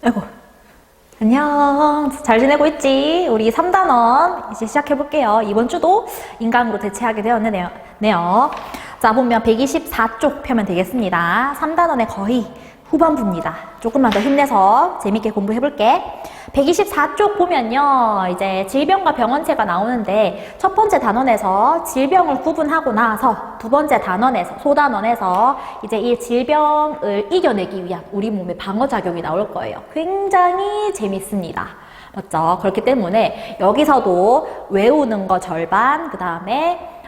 아이고, 안녕. 잘 지내고 있지? 우리 3단원 이제 시작해볼게요. 이번 주도 인강으로 대체하게 되었네요. 자, 보면 124쪽 펴면 되겠습니다. 3단원의 거의 후반부입니다. 조금만 더 힘내서 재밌게 공부해볼게. 124쪽 보면요, 이제 질병과 병원체가 나오는데 첫 번째 단원에서 질병을 구분하고 나서 두 번째 단원에서, 소단원에서 이제 이 질병을 이겨내기 위한 우리 몸의 방어작용이 나올 거예요. 굉장히 재밌습니다. 맞죠? 그렇기 때문에 여기서도 외우는 거 절반, 그 다음에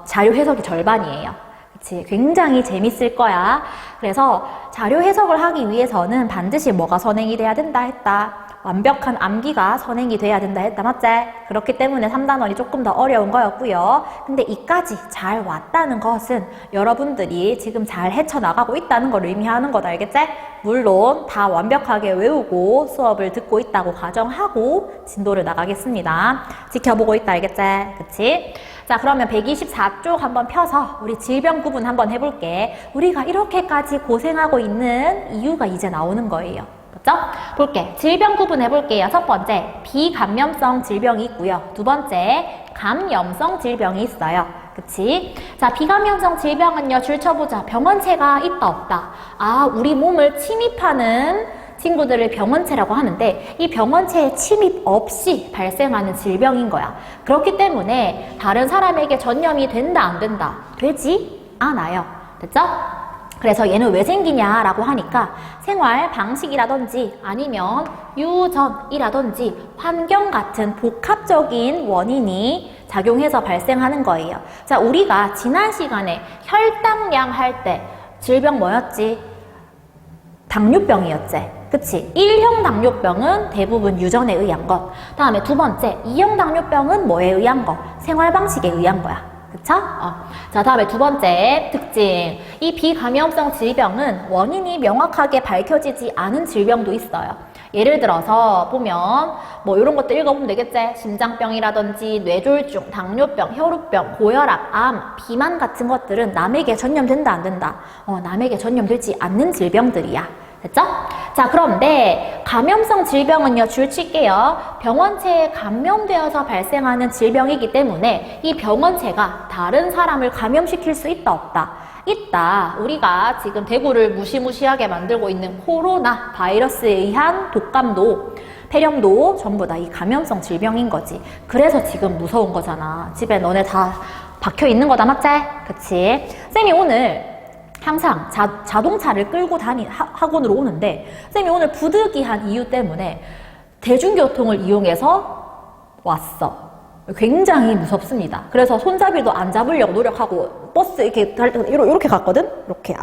자료 해석이 절반이에요. 그치? 굉장히 재밌을 거야. 그래서 자료 해석을 하기 위해서는 반드시 뭐가 선행이 돼야 된다 했다. 완벽한 암기가 선행이 돼야 된다 했다. 맞지? 그렇기 때문에 3단원이 조금 더 어려운 거였고요. 근데 이까지 잘 왔다는 것은 여러분들이 지금 잘 헤쳐나가고 있다는 걸 의미하는 거다. 알겠지? 물론 다 완벽하게 외우고 수업을 듣고 있다고 가정하고 진도를 나가겠습니다. 지켜보고 있다. 알겠지? 그치? 자, 그러면 124쪽 한번 펴서 우리 질병 구분 한번 해볼게. 우리가 이렇게까지 고생하고 있는 이유가 이제 나오는 거예요. 맞죠? 볼게. 질병 구분 해볼게요. 첫 번째, 비감염성 질병이 있고요. 두 번째, 감염성 질병이 있어요. 그치? 자, 비감염성 질병은요, 줄쳐보자. 병원체가 있다, 없다. 아, 우리 몸을 침입하는 친구들을 병원체라고 하는데 이 병원체에 침입 없이 발생하는 질병인 거야. 그렇기 때문에 다른 사람에게 전염이 된다, 안 된다? 되지 않아요. 됐죠? 그래서 얘는 왜 생기냐라고 하니까 생활 방식이라든지 아니면 유전이라든지 환경 같은 복합적인 원인이 작용해서 발생하는 거예요. 자, 우리가 지난 시간에 혈당량 할 때 질병 뭐였지? 당뇨병이었지. 그치? 1형 당뇨병은 대부분 유전에 의한 것. 다음에 두 번째, 2형 당뇨병은 뭐에 의한 것? 생활 방식에 의한 거야. 그쵸? 자, 다음에 두 번째 특징. 이 비감염성 질병은 원인이 명확하게 밝혀지지 않은 질병도 있어요. 예를 들어서 보면 뭐 이런 것도 읽어보면 되겠지? 심장병이라든지 뇌졸중, 당뇨병, 혈우병, 고혈압, 암, 비만 같은 것들은 남에게 전염된다, 안 된다? 남에게 전염되지 않는 질병들이야. 됐죠? 자, 그런데 감염성 질병은요, 줄칠게요. 병원체에 감염되어서 발생하는 질병이기 때문에 이 병원체가 다른 사람을 감염시킬 수 있다, 없다? 있다. 우리가 지금 대구를 무시무시하게 만들고 있는 코로나 바이러스에 의한 독감도 폐렴도 전부 다 이 감염성 질병인 거지. 그래서 지금 무서운 거잖아. 집에 너네 다 박혀 있는 거다, 맞지? 그치? 쌤이 오늘 항상 자동차를 끌고 학원으로 오는데 쌤이 오늘 부득이한 이유 때문에 대중교통을 이용해서 왔어. 굉장히 무섭습니다. 그래서 손잡이도 안 잡으려고 노력하고 버스 이렇게 갔거든? 이렇게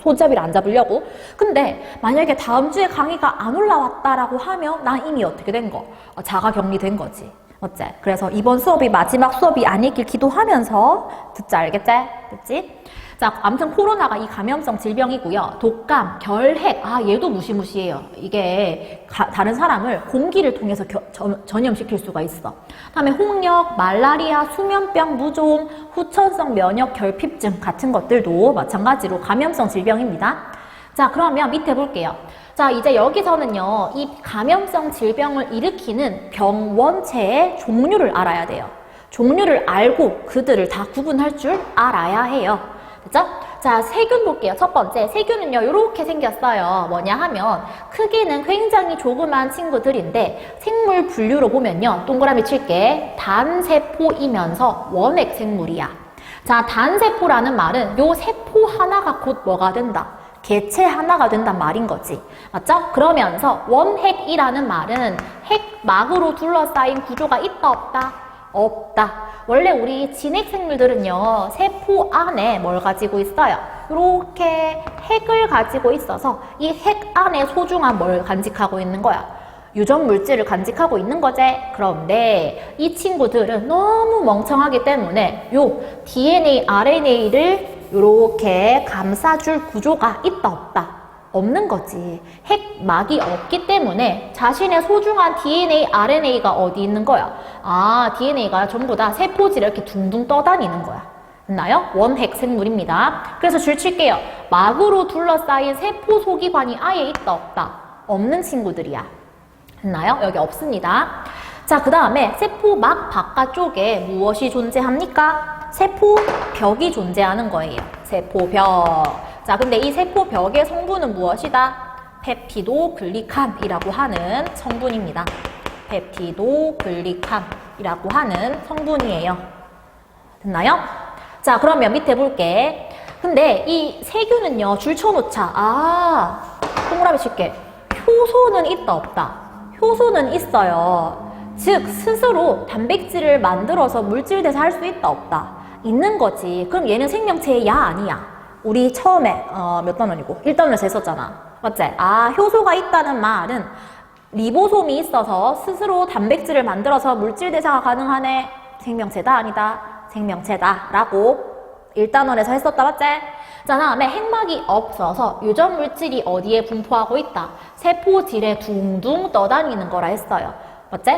손잡이를 안 잡으려고. 근데 만약에 다음 주에 강의가 안 올라왔다라고 하면 난 이미 어떻게 된 거? 자가 격리된 거지. 어째? 그래서 이번 수업이 마지막 수업이 아니길 기도하면서 듣자. 알겠지? 됐지? 자, 아무튼 코로나가 이 감염성 질병이고요. 독감, 결핵, 얘도 무시무시해요. 이게 다른 사람을 공기를 통해서 전염시킬 수가 있어. 다음에 홍역, 말라리아, 수면병, 무좀, 후천성 면역 결핍증 같은 것들도 마찬가지로 감염성 질병입니다. 자, 그러면 밑에 볼게요. 자, 이제 여기서는요, 이 감염성 질병을 일으키는 병원체의 종류를 알아야 돼요. 종류를 알고 그들을 다 구분할 줄 알아야 해요. 그죠? 자, 세균 볼게요. 첫 번째, 세균은요, 이렇게 생겼어요. 뭐냐 하면, 크기는 굉장히 조그만 친구들인데, 생물 분류로 보면요, 동그라미 칠게, 단세포이면서 원핵 생물이야. 자, 단세포라는 말은 요 세포 하나가 곧 뭐가 된다? 개체 하나가 된단 말인 거지. 맞죠? 그러면서 원핵이라는 말은 핵막으로 둘러싸인 구조가 있다, 없다? 없다. 원래 우리 진핵생물들은요, 세포 안에 뭘 가지고 있어요? 이렇게 핵을 가지고 있어서 이 핵 안에 소중한 뭘 간직하고 있는 거야? 유전 물질을 간직하고 있는 거지. 그런데 이 친구들은 너무 멍청하기 때문에 요 DNA, RNA를 이렇게 감싸줄 구조가 있다, 없다? 없는 거지. 핵막이 없기 때문에 자신의 소중한 DNA, RNA가 어디 있는 거야? DNA가 전부 다 세포질에 이렇게 둥둥 떠다니는 거야. 됐나요? 원핵 생물입니다. 그래서 줄 칠게요. 막으로 둘러싸인 세포 소기관이 아예 있다, 없다? 없는 친구들이야. 됐나요? 여기 없습니다. 자, 그 다음에 세포 막 바깥쪽에 무엇이 존재합니까? 세포벽이 존재하는 거예요. 세포벽. 자, 근데 이 세포벽의 성분은 무엇이다? 펩티도글리칸이라고 하는 성분입니다. 펩티도글리칸이라고 하는 성분이에요. 됐나요? 자, 그러면 밑에 볼게. 근데 이 세균은요, 줄쳐놓자. 동그라미 칠게. 효소는 있다, 없다? 효소는 있어요. 즉, 스스로 단백질을 만들어서 물질대사 할 수 있다, 없다? 있는 거지. 그럼 얘는 생명체의 야, 아니야? 우리 처음에, 몇 단원이고? 1단원에서 했었잖아. 맞지? 효소가 있다는 말은 리보솜이 있어서 스스로 단백질을 만들어서 물질대사가 가능하네. 생명체다, 아니다? 생명체다. 라고 1단원에서 했었다, 맞지? 자, 다음에 핵막이 없어서 유전 물질이 어디에 분포하고 있다? 세포질에 둥둥 떠다니는 거라 했어요. 맞지?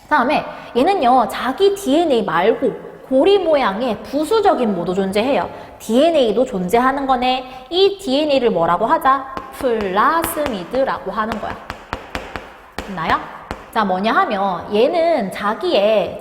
다음에 얘는요, 자기 DNA 말고 고리 모양의 부수적인 모도 존재해요. DNA도 존재하는 거네. 이 DNA를 뭐라고 하자? 플라스미드라고 하는 거야. 됐나요? 자, 뭐냐 하면 얘는 자기의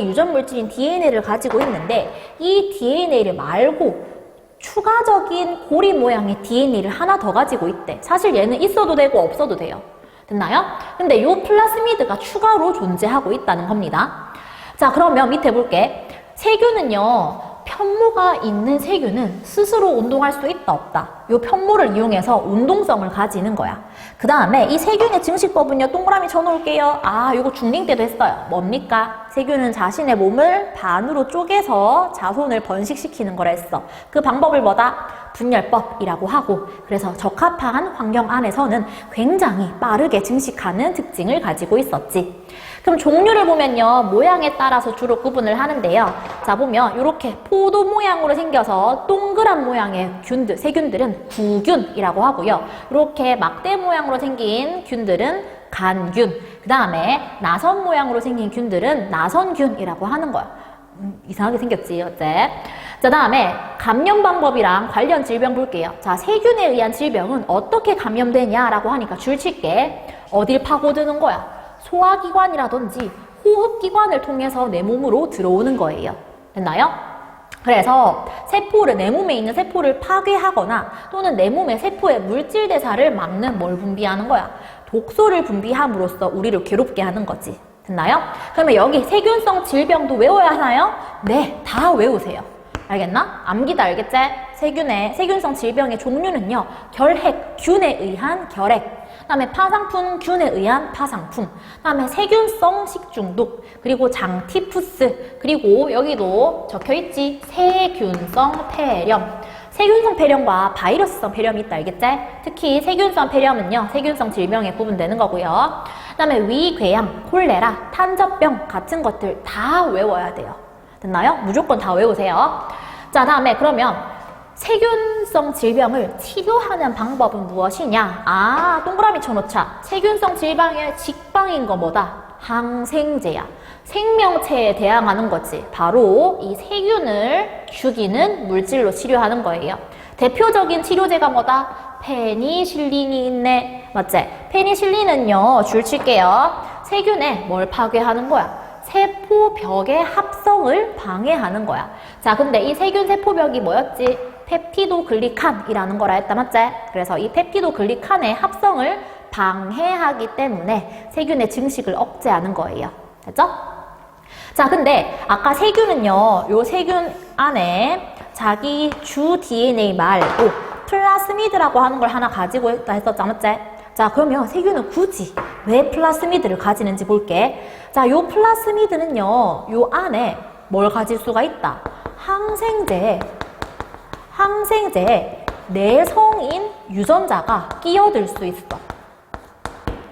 유전 물질인 DNA를 가지고 있는데 이 DNA를 말고 추가적인 고리 모양의 DNA를 하나 더 가지고 있대. 사실 얘는 있어도 되고 없어도 돼요. 됐나요? 근데 요 플라스미드가 추가로 존재하고 있다는 겁니다. 자, 그러면 밑에 볼게. 세균은요, 편모가 있는 세균은 스스로 운동할 수 있다, 없다? 요 편모를 이용해서 운동성을 가지는 거야. 그 다음에 이 세균의 증식법은요, 동그라미 쳐놓을게요. 요거 중딩 때도 했어요. 뭡니까? 세균은 자신의 몸을 반으로 쪼개서 자손을 번식시키는 거라 했어. 그 방법을 뭐다? 분열법이라고 하고, 그래서 적합한 환경 안에서는 굉장히 빠르게 증식하는 특징을 가지고 있었지. 그럼 종류를 보면요, 모양에 따라서 주로 구분을 하는데요. 자, 보면 이렇게 포도 모양으로 생겨서 동그란 모양의 균들, 세균들은 구균이라고 하고요. 이렇게 막대 모양으로 생긴 균들은 간균, 그 다음에 나선 모양으로 생긴 균들은 나선균이라고 하는 거야. 이상하게 생겼지, 어째? 자, 다음에 감염 방법이랑 관련 질병 볼게요. 자, 세균에 의한 질병은 어떻게 감염되냐라고 하니까 줄칠게. 어딜 파고드는 거야? 소화기관이라든지 호흡기관을 통해서 내 몸으로 들어오는 거예요. 됐나요? 그래서 내 몸에 있는 세포를 파괴하거나 또는 내 몸의 세포의 물질 대사를 막는 뭘 분비하는 거야? 독소를 분비함으로써 우리를 괴롭게 하는 거지. 됐나요? 그러면 여기 세균성 질병도 외워야 하나요? 네, 다 외우세요. 알겠나? 암기다 알겠지? 세균성 질병의 종류는요, 결핵균에 의한 결핵, 그다음에 파상풍균에 의한 파상풍, 그다음에 세균성 식중독, 그리고 장티푸스, 그리고 여기도 적혀있지, 세균성 폐렴. 세균성 폐렴과 바이러스성 폐렴이 있다, 알겠지? 특히 세균성 폐렴은요, 세균성 질병에 구분되는 거고요. 그다음에 위궤양, 콜레라, 탄저병 같은 것들 다 외워야 돼요. 됐나요? 무조건 다 외우세요. 자, 다음에 그러면 세균성 질병을 치료하는 방법은 무엇이냐? 동그라미 쳐놓자. 세균성 질병의 직방인 거 뭐다? 항생제야. 생명체에 대항하는 거지. 바로 이 세균을 죽이는 물질로 치료하는 거예요. 대표적인 치료제가 뭐다? 페니실린이 있네. 맞지? 페니실린은요, 줄 칠게요. 세균에 뭘 파괴하는 거야? 세포벽의 합성을 방해하는 거야. 자, 근데 이 세균 세포벽이 뭐였지? 펩티도글리칸이라는 거라 했다, 맞지? 그래서 이 펩티도글리칸의 합성을 방해하기 때문에 세균의 증식을 억제하는 거예요. 됐죠? 자, 근데 아까 세균은요, 요 세균 안에 자기 주 DNA 말고 플라스미드라고 하는 걸 하나 가지고 있다 했었죠, 맞지? 자, 그러면 세균은 굳이 왜 플라스미드를 가지는지 볼게. 자, 요 플라스미드는요, 요 안에 뭘 가질 수가 있다? 항생제 내성인 유전자가 끼어들 수 있어.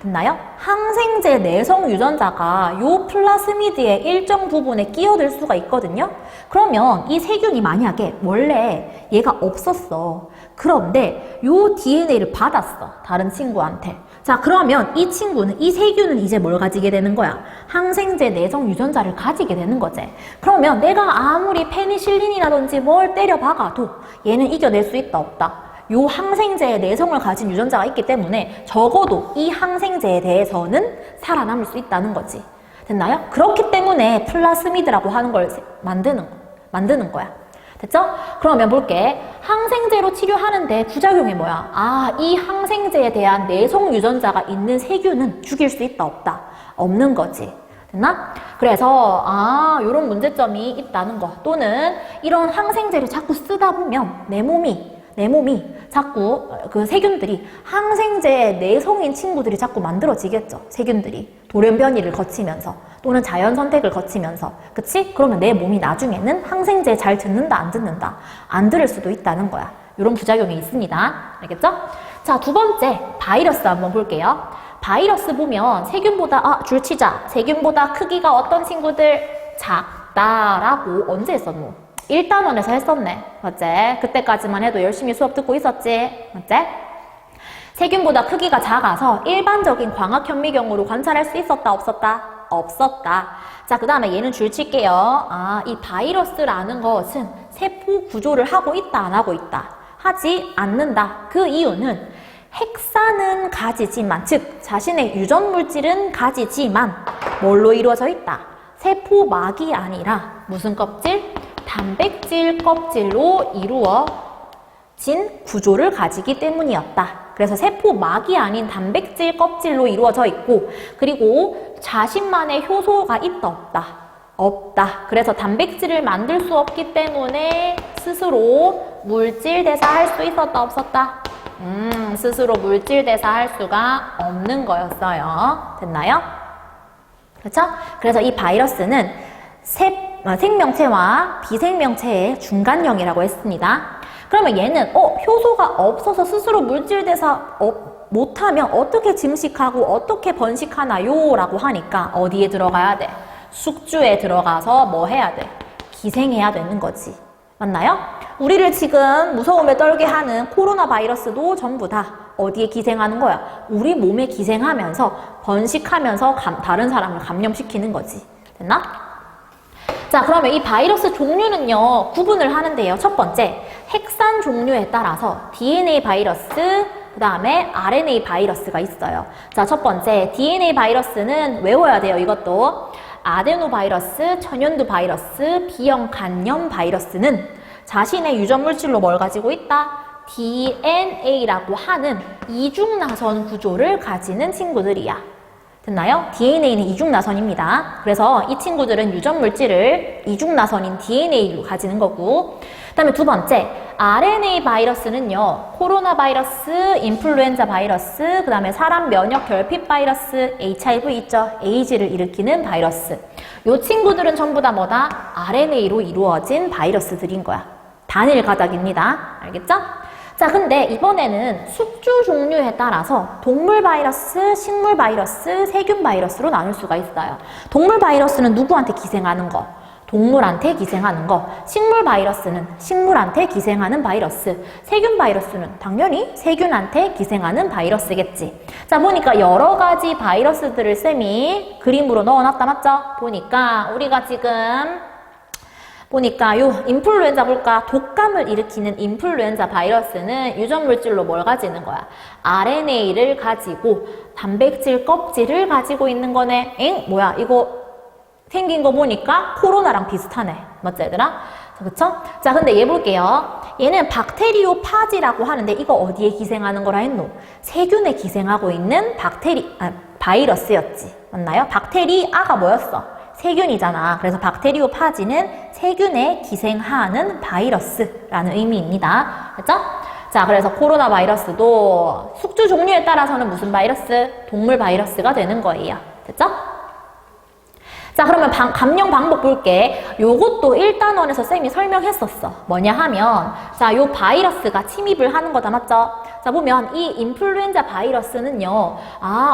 됐나요? 항생제 내성 유전자가 요 플라스미드의 일정 부분에 끼어들 수가 있거든요. 그러면 이 세균이 만약에 원래 얘가 없었어. 그런데 요 DNA를 받았어. 다른 친구한테. 자, 그러면 이 세균은 이제 뭘 가지게 되는 거야? 항생제 내성 유전자를 가지게 되는 거지. 그러면 내가 아무리 페니실린이라든지 뭘 때려 박아도 얘는 이겨낼 수 있다, 없다? 요 항생제의 내성을 가진 유전자가 있기 때문에 적어도 이 항생제에 대해서는 살아남을 수 있다는 거지. 됐나요? 그렇기 때문에 플라스미드라고 하는 걸 만드는 거야. 됐죠? 그러면 볼게. 항생제로 치료하는데 부작용이 뭐야? 아, 이 항생제에 대한 내성 유전자가 있는 세균은 죽일 수 있다, 없다? 없는 거지. 됐나? 그래서 요런 문제점이 있다는 거. 또는 이런 항생제를 자꾸 쓰다 보면 내 몸이 자꾸 그 세균들이 항생제에 내성인 친구들이 자꾸 만들어지겠죠. 세균들이 돌연변이를 거치면서 또는 자연 선택을 거치면서, 그치? 그러면 내 몸이 나중에는 항생제에 잘 듣는다, 안 듣는다? 안 들을 수도 있다는 거야. 이런 부작용이 있습니다. 알겠죠? 자, 두 번째 바이러스 한번 볼게요. 바이러스 보면 세균보다 줄치자, 세균보다 크기가 어떤 친구들 작다라고 언제 했었노? 1단원에서 했었네. 맞지? 그때까지만 해도 열심히 수업 듣고 있었지. 맞지? 세균보다 크기가 작아서 일반적인 광학현미경으로 관찰할 수 있었다, 없었다? 없었다. 자, 그 다음에 얘는 줄칠게요. 이 바이러스라는 것은 세포 구조를 하고 있다, 안 하고 있다? 하지 않는다. 그 이유는 핵산은 가지지만, 즉 자신의 유전 물질은 가지지만 뭘로 이루어져 있다? 세포막이 아니라 무슨 껍질? 단백질 껍질로 이루어진 구조를 가지기 때문이었다. 그래서 세포막이 아닌 단백질 껍질로 이루어져 있고, 그리고 자신만의 효소가 있다, 없다? 없다. 그래서 단백질을 만들 수 없기 때문에 스스로 물질 대사할 수 있었다, 없었다? 스스로 물질 대사할 수가 없는 거였어요. 됐나요? 그렇죠? 그래서 이 바이러스는 생명체와 비생명체의 중간형이라고 했습니다. 그러면 얘는 효소가 없어서 스스로 물질 대사 못하면 어떻게 증식하고 어떻게 번식하나요? 라고 하니까 어디에 들어가야 돼? 숙주에 들어가서 뭐 해야 돼? 기생해야 되는 거지. 맞나요? 우리를 지금 무서움에 떨게 하는 코로나 바이러스도 전부 다 어디에 기생하는 거야? 우리 몸에 기생하면서 번식하면서 다른 사람을 감염시키는 거지. 됐나? 자, 그러면 이 바이러스 종류는요, 구분을 하는데요. 첫 번째, 핵산 종류에 따라서 DNA 바이러스, 그 다음에 RNA 바이러스가 있어요. 자, 첫 번째, DNA 바이러스는 외워야 돼요, 이것도. 아데노 바이러스, 천연두 바이러스, B형 간염 바이러스는 자신의 유전 물질로 뭘 가지고 있다? DNA라고 하는 이중나선 구조를 가지는 친구들이야. 됐나요? DNA는 이중나선입니다. 그래서 이 친구들은 유전 물질을 이중나선인 DNA로 가지는 거고, 그 다음에 두 번째, RNA 바이러스는요, 코로나 바이러스, 인플루엔자 바이러스, 그 다음에 사람 면역 결핍 바이러스, HIV 있죠? 에이즈를 일으키는 바이러스. 요 친구들은 전부 다 뭐다? RNA로 이루어진 바이러스들인 거야. 단일 가닥입니다. 알겠죠? 자, 근데 이번에는 숙주 종류에 따라서 동물 바이러스, 식물 바이러스, 세균 바이러스로 나눌 수가 있어요. 동물 바이러스는 누구한테 기생하는 거? 동물한테 기생하는 거. 식물 바이러스는 식물한테 기생하는 바이러스. 세균 바이러스는 당연히 세균한테 기생하는 바이러스겠지. 자, 보니까 여러 가지 바이러스들을 쌤이 그림으로 넣어놨다, 맞죠? 보니까 우리가 지금 요 인플루엔자 볼까? 독감을 일으키는 인플루엔자 바이러스는 유전 물질로 뭘 가지는 거야? RNA를 가지고 단백질 껍질을 가지고 있는 거네. 엥? 뭐야? 이거 생긴 거 보니까 코로나랑 비슷하네. 맞죠, 얘들아? 그쵸? 자, 근데 얘 볼게요. 얘는 박테리오파지라고 하는데 이거 어디에 기생하는 거라 했노? 세균에 기생하고 있는 바이러스였지. 맞나요? 박테리아가 뭐였어? 세균이잖아. 그래서 박테리오파지는 세균에 기생하는 바이러스라는 의미입니다. 됐죠? 자, 그래서 코로나 바이러스도 숙주 종류에 따라서는 무슨 바이러스? 동물 바이러스가 되는 거예요. 됐죠? 자, 그러면 감염 방법 볼게. 요것도 1단원에서 쌤이 설명했었어. 뭐냐 하면, 자, 요 바이러스가 침입을 하는 거다, 맞죠? 자, 보면 이 인플루엔자 바이러스는요,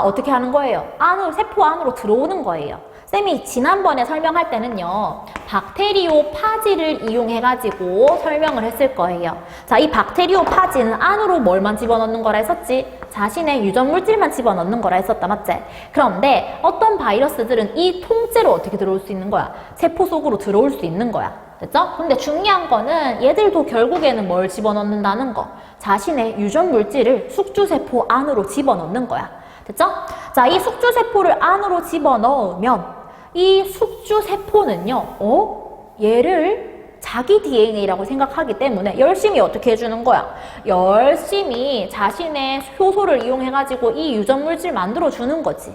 어떻게 하는 거예요? 세포 안으로 들어오는 거예요. 쌤이 지난번에 설명할 때는요, 박테리오파지를 이용해가지고 설명을 했을 거예요. 자, 이 박테리오파지는 안으로 뭘만 집어넣는 거라 했었지? 자신의 유전 물질만 집어넣는 거라 했었다, 맞지? 그런데 어떤 바이러스들은 이 통째로 어떻게 들어올 수 있는 거야? 세포 속으로 들어올 수 있는 거야. 됐죠? 근데 중요한 거는 얘들도 결국에는 뭘 집어넣는다는 거. 자신의 유전 물질을 숙주세포 안으로 집어넣는 거야. 됐죠? 자, 이 숙주세포를 안으로 집어넣으면 이 숙주세포는요, 얘를 자기 DNA라고 생각하기 때문에 열심히 어떻게 해주는 거야? 열심히 자신의 효소를 이용해가지고 이 유전 물질 만들어주는 거지.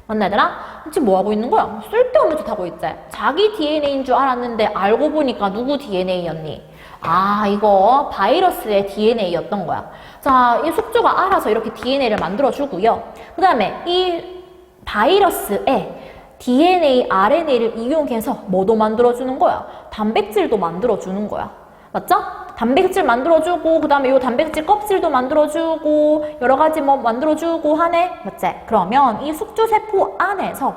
맞나 얘들아? 지금 뭐 하고 있는 거야? 쓸데없는 짓 하고 있지? 자기 DNA인 줄 알았는데 알고 보니까 누구 DNA였니? 아, 이거 바이러스의 DNA였던 거야. 자, 이 숙주가 알아서 이렇게 DNA를 만들어주고요. 그 다음에 이 바이러스에 DNA, RNA를 이용해서 뭐도 만들어주는 거야? 단백질도 만들어주는 거야. 맞죠? 단백질 만들어주고, 그 다음에 이 단백질 껍질도 만들어주고, 여러 가지 뭐 만들어주고 하네? 맞지? 그러면 이 숙주세포 안에서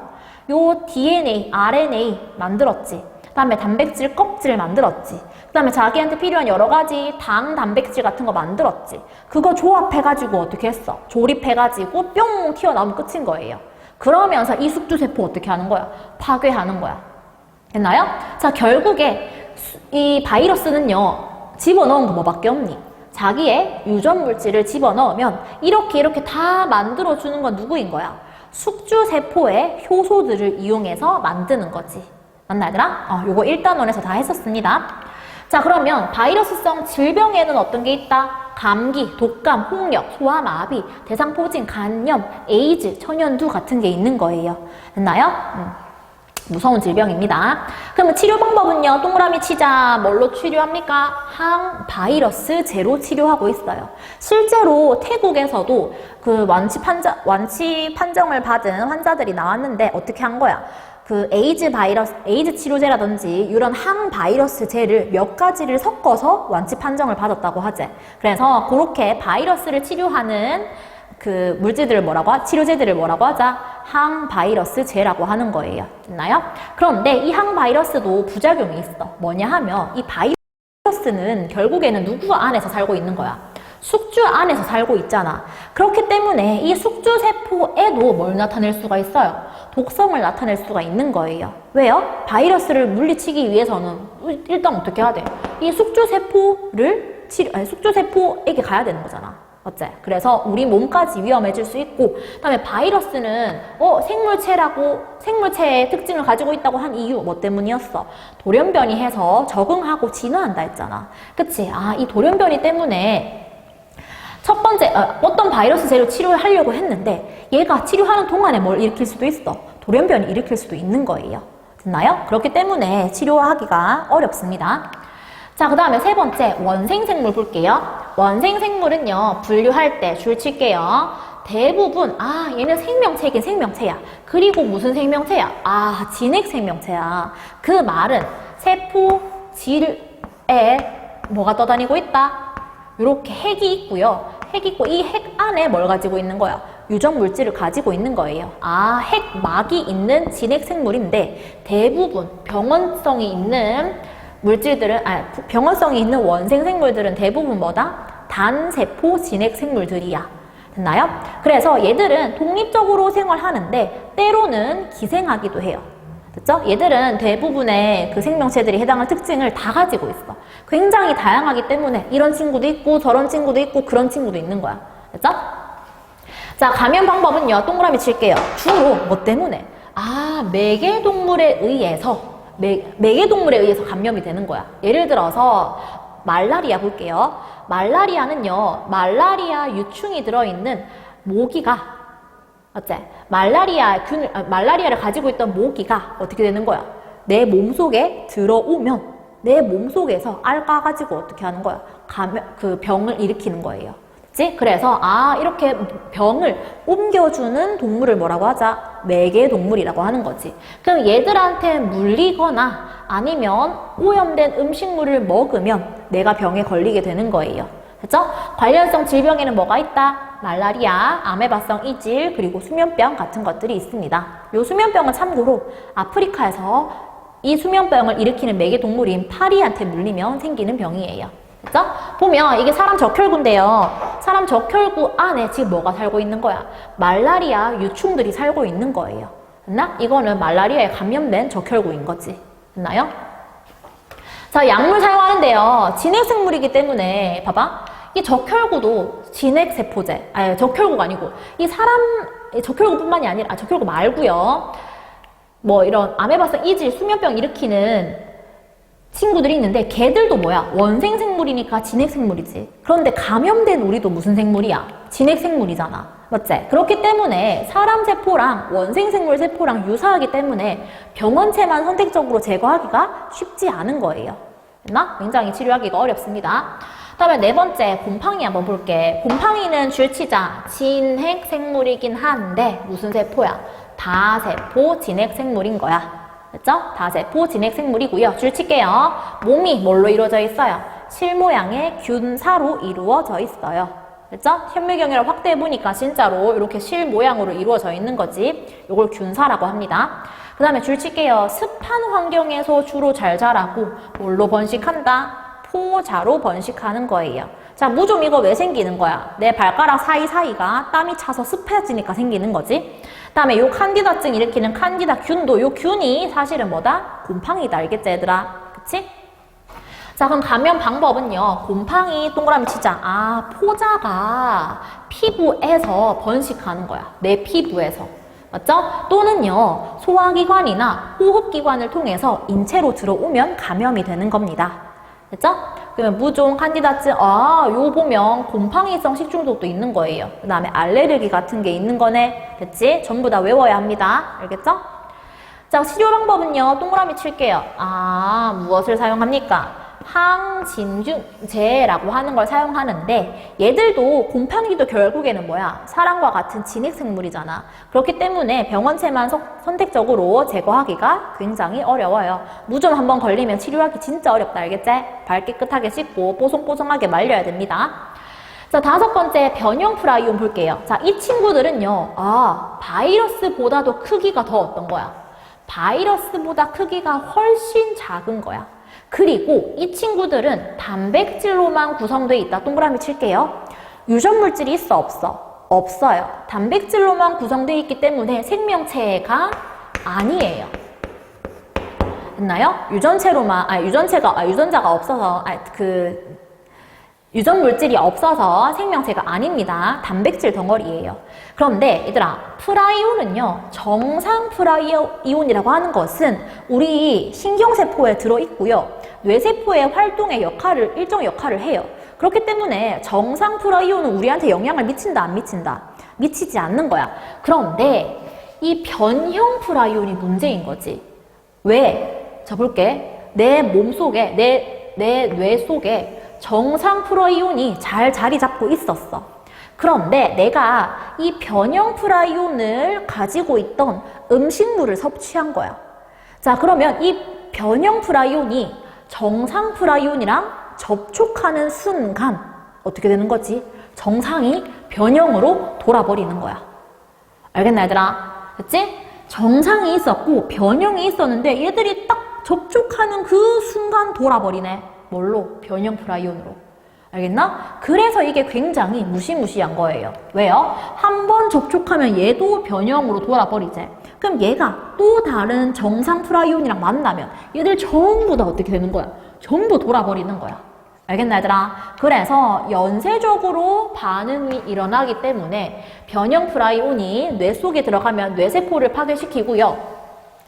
요 DNA, RNA 만들었지. 그 다음에 단백질 껍질 만들었지. 그 다음에 자기한테 필요한 여러 가지 당, 단백질 같은 거 만들었지. 그거 조합해가지고 어떻게 했어? 조립해가지고 뿅 튀어나오면 끝인 거예요. 그러면서 이 숙주세포 어떻게 하는 거야? 파괴하는 거야. 됐나요? 자, 결국에 이 바이러스는요, 집어넣은 거 뭐밖에 없니? 자기의 유전 물질을 집어넣으면 이렇게 다 만들어주는 건 누구인 거야? 숙주세포의 효소들을 이용해서 만드는 거지. 맞나 얘들아? 요거 1단원에서 다 했었습니다. 자, 그러면 바이러스성 질병에는 어떤 게 있다? 감기, 독감, 홍역, 소아마비, 대상포진, 간염, 에이즈, 천연두 같은 게 있는 거예요. 됐나요? 무서운 질병입니다. 그러면 치료 방법은요, 동그라미 치자. 뭘로 치료합니까? 항바이러스제로 치료하고 있어요. 실제로 태국에서도 그 완치 판정을 받은 환자들이 나왔는데 어떻게 한 거야? 그 에이즈 치료제라든지 이런 항바이러스제를 몇 가지를 섞어서 완치 판정을 받았다고 하지. 그래서 그렇게 바이러스를 치료하는 그 물질들을 뭐라고 하자? 치료제들을 뭐라고 하자? 항바이러스제라고 하는 거예요. 됐나요? 그런데 이 항바이러스도 부작용이 있어. 뭐냐 하면 이 바이러스는 결국에는 누구 안에서 살고 있는 거야? 숙주 안에서 살고 있잖아. 그렇기 때문에 이 숙주세포에도 뭘 나타낼 수가 있어요? 독성을 나타낼 수가 있는 거예요. 왜요? 바이러스를 물리치기 위해서는 일단 어떻게 해야 돼? 이 숙주세포를 숙주세포에게 가야 되는 거잖아. 어째? 그래서 우리 몸까지 위험해질 수 있고, 그 다음에 바이러스는 생물체의 특징을 가지고 있다고 한 이유 뭐 때문이었어? 돌연변이 해서 적응하고 진화한다 했잖아. 그치? 이 돌연변이 때문에 첫 번째, 어떤 바이러스제로 치료를 하려고 했는데 얘가 치료하는 동안에 뭘 일으킬 수도 있어. 돌연변이 일으킬 수도 있는 거예요. 됐나요? 그렇기 때문에 치료하기가 어렵습니다. 자, 그 다음에 세 번째, 원생생물 볼게요. 원생생물은요, 분류할 때 줄 칠게요. 대부분, 얘는 생명체이긴 생명체야. 그리고 무슨 생명체야? 진핵생명체야. 그 말은 세포 질에 뭐가 떠다니고 있다? 이렇게 핵이 있고요. 핵 있고 이 핵 안에 뭘 가지고 있는 거야? 유전 물질을 가지고 있는 거예요. 핵막이 있는 진핵생물인데 대부분 병원성이 있는 물질들은 병원성이 있는 원생생물들은 대부분 뭐다? 단세포 진핵생물들이야. 됐나요? 그래서 얘들은 독립적으로 생활하는데 때로는 기생하기도 해요. 됐죠? 얘들은 대부분의 그 생명체들이 해당하는 특징을 다 가지고 있어. 굉장히 다양하기 때문에 이런 친구도 있고 저런 친구도 있고 그런 친구도 있는 거야. 됐죠? 자, 감염 방법은요. 동그라미 칠게요. 주로 뭐 때문에? 매개동물에 의해서 감염이 되는 거야. 예를 들어서 말라리아 볼게요. 말라리아는요. 말라리아 유충이 들어있는 모기가 어째? 말라리아를 가지고 있던 모기가 어떻게 되는 거야? 내 몸속에 들어오면 내 몸속에서 알 까가지고 어떻게 하는 거야? 그 병을 일으키는 거예요. 그치? 그래서 이렇게 병을 옮겨주는 동물을 뭐라고 하자? 매개동물이라고 하는 거지. 그럼 얘들한테 물리거나 아니면 오염된 음식물을 먹으면 내가 병에 걸리게 되는 거예요. 그죠? 관련성 질병에는 뭐가 있다? 말라리아, 아메바성 이질, 그리고 수면병 같은 것들이 있습니다. 이 수면병은 참고로 아프리카에서 이 수면병을 일으키는 매개동물인 파리한테 물리면 생기는 병이에요. 그죠? 보면 이게 사람 적혈구인데요. 사람 적혈구 안에 지금 뭐가 살고 있는 거야? 말라리아 유충들이 살고 있는 거예요. 됐나? 이거는 말라리아에 감염된 적혈구인 거지. 됐나요? 자, 약물 사용하는데요. 진핵생물이기 때문에 봐봐. 이 적혈구도 진핵세포제. 아니, 적혈구가 아니고 이 사람 적혈구뿐만이 아니라 적혈구 말고요. 뭐 이런 아메바성 이질 수면병 일으키는 친구들이 있는데 걔들도 뭐야? 원생생물이니까 진핵생물이지. 그런데 감염된 우리도 무슨 생물이야? 진핵생물이잖아. 맞지? 그렇기 때문에 사람 세포랑 원생생물 세포랑 유사하기 때문에 병원체만 선택적으로 제거하기가 쉽지 않은 거예요. 됐나? 굉장히 치료하기가 어렵습니다. 다음에 네 번째, 곰팡이 한번 볼게. 곰팡이는 줄치자, 진핵생물이긴 한데 무슨 세포야? 다세포 진핵생물인 거야. 됐죠? 다세포 진핵생물이고요. 줄 칠게요. 몸이 뭘로 이루어져 있어요? 실 모양의 균사로 이루어져 있어요. 됐죠? 현미경이랑 확대해보니까 진짜로 이렇게 실 모양으로 이루어져 있는 거지. 이걸 균사라고 합니다. 그 다음에 줄 칠게요. 습한 환경에서 주로 잘 자라고 뭘로 번식한다? 포자로 번식하는 거예요. 자, 무좀 이거 왜 생기는 거야? 내 발가락 사이사이가 땀이 차서 습해지니까 생기는 거지. 다음에 요 칸디다증 일으키는 칸디다균도 요 균이 사실은 뭐다? 곰팡이다. 알겠지 얘들아? 그치? 자, 그럼 감염 방법은요. 곰팡이 동그라미 치자. 아, 포자가 피부에서 번식하는 거야. 내 피부에서. 맞죠? 또는요. 소화기관이나 호흡기관을 통해서 인체로 들어오면 감염이 되는 겁니다. 됐죠? 그러면 무종, 칸디다증, 요 보면 곰팡이성 식중독도 있는 거예요. 그 다음에 알레르기 같은 게 있는 거네. 됐지? 전부 다 외워야 합니다. 알겠죠? 자, 치료 방법은요. 동그라미 칠게요. 무엇을 사용합니까? 항진균제라고 하는 걸 사용하는데 얘들도 곰팡이도 결국에는 뭐야? 사람과 같은 진핵생물이잖아. 그렇기 때문에 병원체만 선택적으로 제거하기가 굉장히 어려워요. 무좀 한번 걸리면 치료하기 진짜 어렵다. 알겠지? 발 깨끗하게 씻고 뽀송뽀송하게 말려야 됩니다. 자, 다섯 번째 변형 프라이온 볼게요. 자, 이 친구들은요. 바이러스보다도 크기가 더 어떤 거야? 바이러스보다 크기가 훨씬 작은 거야. 그리고 이 친구들은 단백질로만 구성되어 있다. 동그라미 칠게요. 유전물질이 있어? 없어? 없어요. 단백질로만 구성되어 있기 때문에 생명체가 아니에요. 됐나요? 유전자가 없어서, 유전물질이 없어서 생명체가 아닙니다. 단백질 덩어리예요. 그런데 얘들아, 프라이온은요. 정상 프라이온이라고 하는 것은 우리 신경세포에 들어있고요. 뇌세포의 활동의 일정 역할을 해요. 그렇기 때문에 정상 프라이온은 우리한테 영향을 미친다, 안 미친다? 미치지 않는 거야. 그런데 이 변형 프라이온이 문제인 거지. 왜? 자, 볼게. 내 몸속에, 내 뇌 속에 정상 프라이온이 잘 자리 잡고 있었어. 그런데 내가 이 변형 프라이온을 가지고 있던 음식물을 섭취한 거야. 자, 그러면 이 변형 프라이온이 정상 프라이온이랑 접촉하는 순간 어떻게 되는 거지? 정상이 변형으로 돌아버리는 거야. 알겠나 얘들아? 됐지? 정상이 있었고 변형이 있었는데 얘들이 딱 접촉하는 그 순간 돌아버리네. 뭘로? 변형 프라이온으로. 알겠나? 그래서 이게 굉장히 무시무시한 거예요. 왜요? 한 번 접촉하면 얘도 변형으로 돌아버리지. 그럼 얘가 또 다른 정상 프라이온이랑 만나면 얘들 전부 다 어떻게 되는 거야? 전부 돌아버리는 거야. 알겠나 얘들아? 그래서 연쇄적으로 반응이 일어나기 때문에 변형 프라이온이 뇌 속에 들어가면 뇌세포를 파괴시키고요.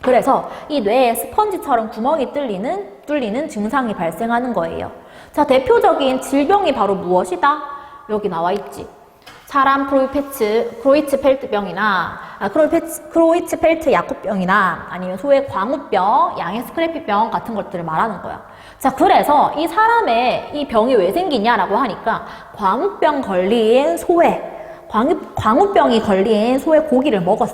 그래서 이 뇌에 스펀지처럼 구멍이 뚫리는 증상이 발생하는 거예요. 자, 대표적인 질병이 바로 무엇이다? 여기 나와 있지. 사람 크로이츠펠트병이나 크로이츠펠트 야쿠병이나 아니면 소의 광우병, 양의 스크래피병 같은 것들을 말하는 거야. 자, 그래서 이 사람의 이 병이 왜 생기냐라고 하니까 광우병 걸린 소에 광우병이 걸린 소의 고기를 먹고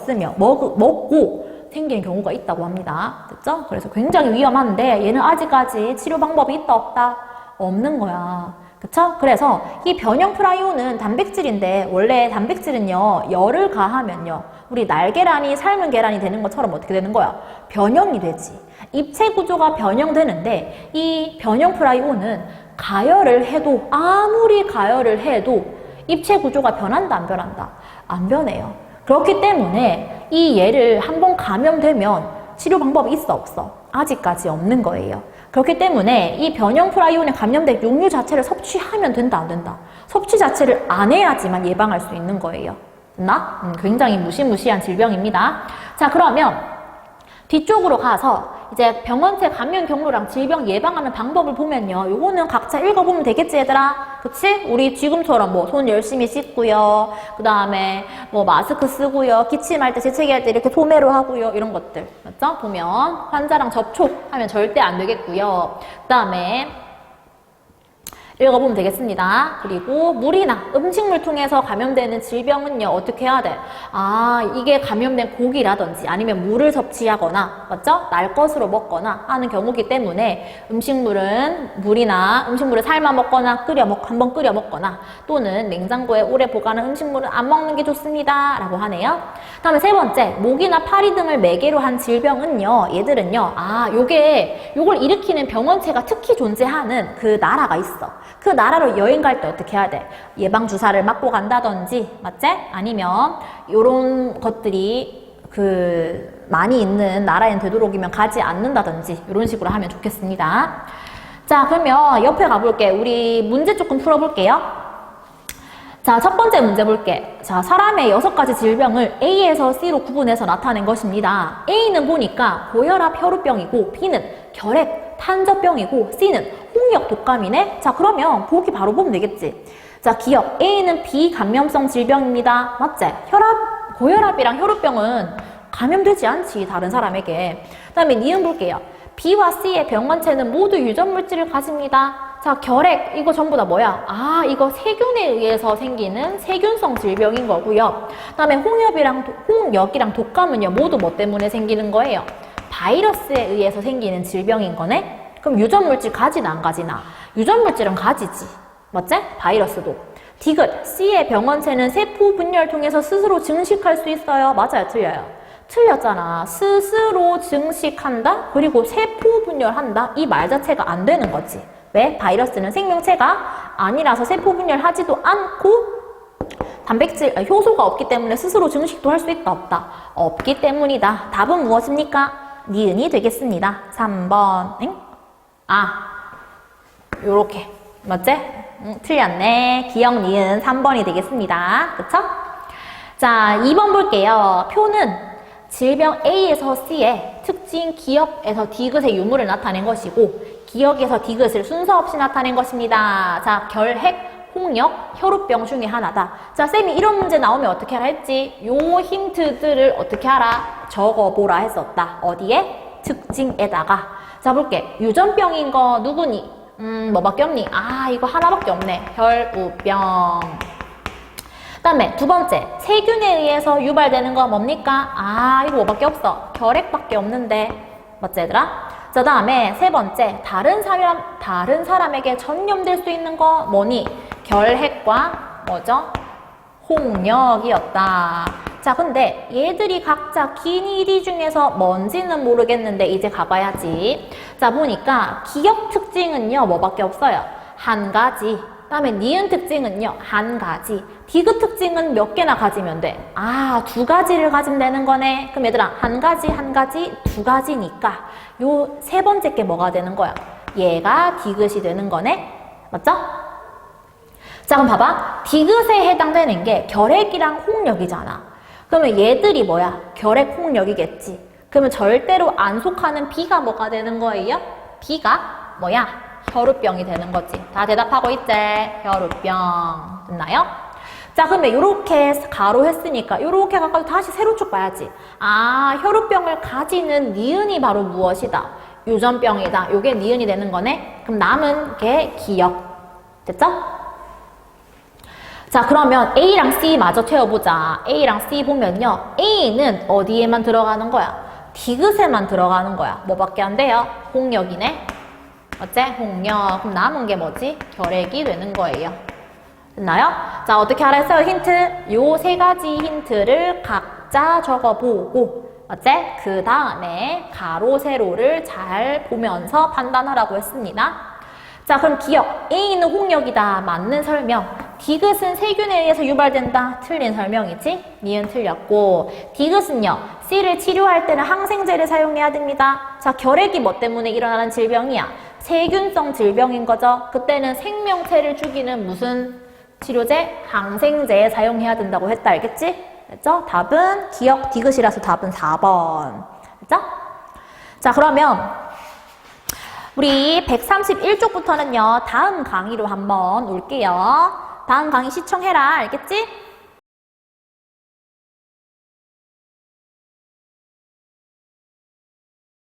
생기는 경우가 있다고 합니다. 됐죠? 그래서 굉장히 위험한데 얘는 아직까지 치료 방법이 있다 없다? 없는 거야. 그쵸? 그래서 이 변형 프라이온은 단백질인데 원래 단백질은요 열을 가하면요 우리 날계란이 삶은 계란이 되는 것처럼 어떻게 되는 거야? 변형이 되지. 입체 구조가 변형되는데 이 변형 프라이온은 가열을 해도, 아무리 가열을 해도 입체 구조가 변한다, 안 변한다? 안 변해요. 그렇기 때문에 이 얘를 한번 감염되면 치료 방법이 있어, 없어? 아직까지 없는 거예요. 그렇기 때문에 이 변형 프라이온에 감염된 용류 자체를 섭취하면 된다, 안 된다? 섭취 자체를 안 해야지만 예방할 수 있는 거예요. 됐나? 굉장히 무시무시한 질병입니다. 자, 그러면 뒤쪽으로 가서 이제 병원체 감염 경로랑 질병 예방하는 방법을 보면요. 요거는 각자 읽어보면 되겠지, 얘들아? 그치? 우리 지금처럼 뭐 손 열심히 씻고요. 그 다음에 뭐 마스크 쓰고요. 기침할 때, 재채기할 때 이렇게 소매로 하고요. 이런 것들. 맞죠? 보면 환자랑 접촉하면 절대 안 되겠고요. 그 다음에 읽어보면 되겠습니다. 그리고 물이나 음식물 통해서 감염되는 질병은요, 어떻게 해야 돼? 이게 감염된 고기라든지 아니면 물을 섭취하거나, 맞죠? 날 것으로 먹거나 하는 경우기 때문에 물이나 음식물을 삶아 먹거나 한번 끓여 먹거나 또는 냉장고에 오래 보관한 음식물은 안 먹는 게 좋습니다. 라고 하네요. 다음에 세 번째, 목이나 파리 등을 매개로 한 질병은요, 얘들은요, 요걸 일으키는 병원체가 특히 존재하는 그 나라가 있어. 그 나라로 여행 갈 때 어떻게 해야 돼? 예방주사를 맞고 간다든지, 맞지? 아니면 요런 것들이 많이 있는 나라엔 되도록이면 가지 않는다든지 이런 식으로 하면 좋겠습니다. 자, 그러면 옆에 가볼게. 우리 문제 조금 풀어볼게요. 자, 첫 번째 문제 볼게. 자, 사람의 6가지 질병을 A에서 C로 구분해서 나타낸 것입니다. A는 보니까 고혈압 혈우병이고 B는 결핵 탄저병이고 C는 홍역 독감이네. 자, 그러면 보기 바로 보면 되겠지. 자, 기억. A는 비감염성 질병입니다. 맞지? 고혈압이랑 혈우병은 감염되지 않지, 다른 사람에게. 그 다음에 니은 볼게요. B와 C의 병원체는 모두 유전물질을 가집니다. 자, 결핵, 이거 전부 다 뭐야? 이거 세균에 의해서 생기는 세균성 질병인 거고요. 그 다음에 홍역이랑 독감은요, 모두 뭐 때문에 생기는 거예요? 바이러스에 의해서 생기는 질병인 거네? 그럼 유전물질 가지나 안 가지나? 유전물질은 가지지. 맞지? 바이러스도. 디귿, C의 병원체는 세포 분열 통해서 스스로 증식할 수 있어요. 맞아요? 틀려요? 틀렸잖아. 스스로 증식한다? 그리고 세포 분열한다? 이 말 자체가 안 되는 거지. 왜? 바이러스는 생명체가 아니라서 세포 분열하지도 않고 효소가 없기 때문에 스스로 증식도 할 수 있다, 없다? 없기 때문이다. 답은 무엇입니까? 니은이 되겠습니다. 3번. 요렇게. 맞지? 틀렸네. 기억 니은 3번이 되겠습니다. 그쵸? 자, 2번 볼게요. 표는 질병 A에서 C의 특징 기억에서 디귿의 유무를 나타낸 것이고 기억에서 디귿을 순서 없이 나타낸 것입니다. 자, 결핵, 홍역, 혈우병 중에 하나다. 자, 쌤이 이런 문제 나오면 어떻게 하라 했지? 요 힌트들을 어떻게 하라? 적어보라 했었다. 어디에? 특징에다가. 자, 볼게. 유전병인 거 누구니? 뭐밖에 없니? 이거 하나밖에 없네. 혈우병. 그 다음에 두 번째, 세균에 의해서 유발되는 거 뭡니까? 이거 뭐밖에 없어. 결핵밖에 없는데. 맞지, 얘들아? 자, 다음에 세 번째, 다른 사람에게 전염될 수 있는 거 뭐니? 결핵과 뭐죠? 홍역이었다. 자, 근데 얘들이 각자 기니리 중에서 뭔지는 모르겠는데 이제 가봐야지. 자, 보니까 기억 특징은요, 뭐밖에 없어요? 한 가지. 다음에 니은 특징은요, 한 가지. 디귿 특징은 몇 개나 가지면 돼? 2가지를 가지면 되는 거네. 그럼 얘들아, 한 가지, 2가지니까 요 세 번째 게 뭐가 되는 거야? 얘가 디귿이 되는 거네. 맞죠? 자, 그럼 봐봐. 디귿에 해당되는 게 결핵이랑 홍역이잖아. 그러면 얘들이 뭐야? 결핵, 홍역이겠지. 그러면 절대로 안 속하는 B가 뭐가 되는 거예요? B가 뭐야? 혈우병이 되는 거지. 다 대답하고 있지? 혈우병. 됐나요? 자, 그러면 이렇게 가로 했으니까 이렇게 가까이 다시 세로축 봐야지. 혈우병을 가지는 니은이 바로 무엇이다? 유전병이다. 요게 니은이 되는 거네. 그럼 남은 게 기억. 됐죠? 자, 그러면 A랑 C 마저 채워보자. A랑 C 보면요. A는 어디에만 들어가는 거야? 디귿에만 들어가는 거야. 뭐밖에 안 돼요? 홍역이네. 어째? 홍역. 그럼 남은 게 뭐지? 결핵이 되는 거예요. 됐나요? 자, 어떻게 하라 했어요? 힌트. 요 세 가지 힌트를 각자 적어보고, 어째? 그 다음에 가로, 세로를 잘 보면서 판단하라고 했습니다. 자, 그럼 기억. A는 홍역이다. 맞는 설명. 디귿은 세균에 의해서 유발된다. 틀린 설명이지? 니은 틀렸고. 디귿은요. C를 치료할 때는 항생제를 사용해야 됩니다. 자, 결핵이 뭐 때문에 일어나는 질병이야? 세균성 질병인 거죠. 그때는 생명체를 죽이는 무슨 치료제? 항생제 사용해야 된다고 했다. 알겠지? 됐죠? 답은 기억 디귿이라서 답은 4번. 됐죠? 자, 그러면 우리 131쪽부터는요. 다음 강의로 한번 올게요. 다음 강의 시청해라. 알겠지?